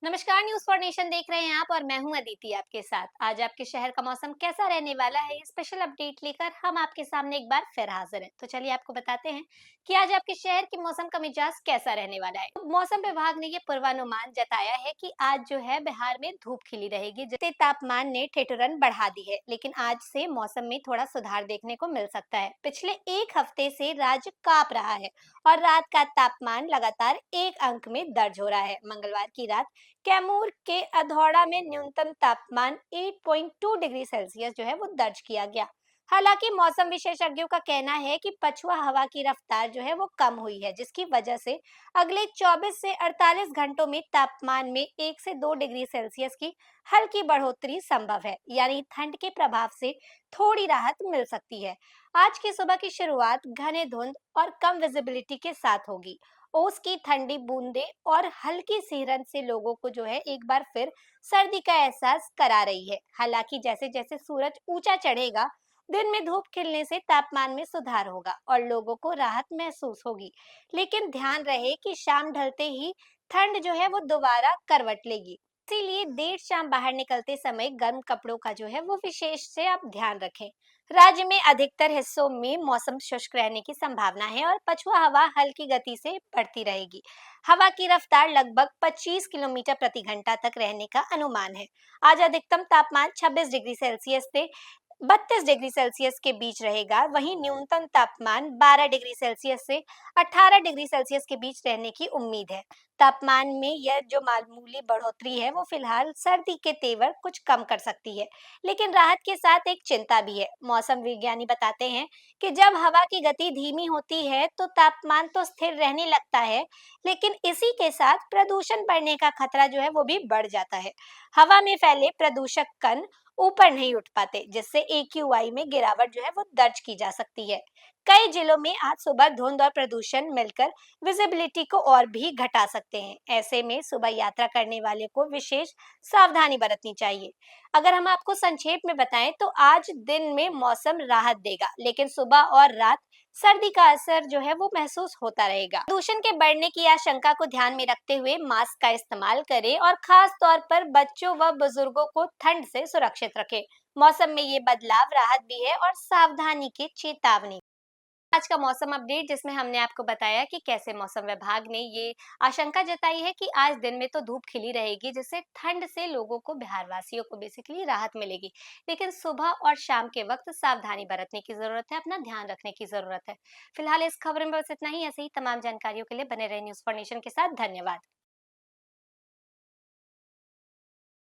नमस्कार, news for nation देख रहे हैं आप और मैं हूं अदिति आपके साथ। आज आपके शहर का मौसम कैसा रहने वाला है, ये स्पेशल अपडेट लेकर हम आपके सामने एक बार फिर हाजिर हैं। तो चलिए आपको बताते हैं कि आज आपके शहर के मौसम का मिजाज कैसा रहने वाला है। मौसम विभाग ने ये पूर्वानुमान जताया है कि आज जो है बिहार में धूप खिली रहेगी, जिससे तापमान ने ठिठुरन बढ़ा दी है। लेकिन आज से मौसम में थोड़ा सुधार देखने को मिल सकता है। पिछले एक हफ्ते से राज्य कांप रहा है और रात का तापमान लगातार 1 अंक में दर्ज हो रहा है। मंगलवार की रात कैमूर के अधौड़ा में न्यूनतम तापमान 8.2 डिग्री सेल्सियस जो है वो दर्ज किया गया। हालांकि मौसम विशेषज्ञों का कहना है कि पछुआ हवा की रफ्तार जो है वो कम हुई है, जिसकी वजह से अगले 24 से 48 घंटों में तापमान में 1 से 2 डिग्री सेल्सियस की हल्की बढ़ोतरी संभव है। यानी ठंड के प्रभाव से थोड़ी राहत मिल सकती है। आज की सुबह की शुरुआत घने धुंध और कम विजिबिलिटी के साथ होगी। ओस की ठंडी बूंदें और हल्की सिहरन से लोगों को जो है एक बार फिर सर्दी का एहसास करा रही है। हालांकि जैसे जैसे सूरज ऊंचा चढ़ेगा, दिन में धूप खिलने से तापमान में सुधार होगा और लोगों को राहत महसूस होगी। लेकिन ध्यान रहे कि शाम ढलते ही ठंड जो है वो दोबारा करवट लेगी। इसीलिए देर शाम बाहर निकलते समय गर्म कपड़ों का जो है वो विशेष से आप ध्यान रखें। राज्य में अधिकतर हिस्सों में मौसम शुष्क रहने की संभावना है और पछुआ हवा हल्की गति से बढ़ती रहेगी। हवा की रफ्तार लगभग 25 किलोमीटर प्रति घंटा तक रहने का अनुमान है। आज अधिकतम तापमान 26 डिग्री सेल्सियस से 32 डिग्री सेल्सियस के बीच रहेगा। वहीं न्यूनतम तापमान 12 डिग्री सेल्सियस से 18 डिग्री सेल्सियस के बीच रहने की उम्मीद है। तापमान में यह जो मामूली बढ़ोतरी है वो फिलहाल सर्दी के तेवर कुछ कम कर सकती है, लेकिन राहत के साथ एक चिंता भी है। मौसम विज्ञानी बताते हैं कि जब हवा की गति धीमी होती है तो तापमान तो स्थिर रहने लगता है, लेकिन इसी के साथ प्रदूषण बढ़ने का खतरा जो है वो भी बढ़ जाता है। हवा में फैले प्रदूषक कण ऊपर नहीं उठ पाते, जिससे AQI में गिरावट जो है वो दर्ज की जा सकती है। कई जिलों में आज सुबह धुंध और प्रदूषण मिलकर विजिबिलिटी को और भी घटा सकते हैं। ऐसे में सुबह यात्रा करने वाले को विशेष सावधानी बरतनी चाहिए। अगर हम आपको संक्षेप में बताएं तो आज दिन में मौसम राहत देगा, लेकिन सुबह और रात सर्दी का असर जो है वो महसूस होता रहेगा। प्रदूषण के बढ़ने की आशंका को ध्यान में रखते हुए मास्क का इस्तेमाल करें और खास तौर पर बच्चों व बुजुर्गों को ठंड से सुरक्षित रखें। मौसम में ये बदलाव राहत भी है और सावधानी की चेतावनी। आज का मौसम अपडेट, जिसमें हमने आपको बताया कि कैसे मौसम विभाग ने ये आशंका जताई है कि आज दिन में तो धूप खिली रहेगी, जिससे ठंड से लोगों को, बिहार वासियों को बेसिकली राहत मिलेगी। लेकिन सुबह और शाम के वक्त सावधानी बरतने की जरूरत है, अपना ध्यान रखने की जरूरत है। फिलहाल इस खबर में बस इतना ही। ऐसे ही तमाम जानकारियों के लिए बने रहे न्यूज फॉर नेशन के साथ। धन्यवाद।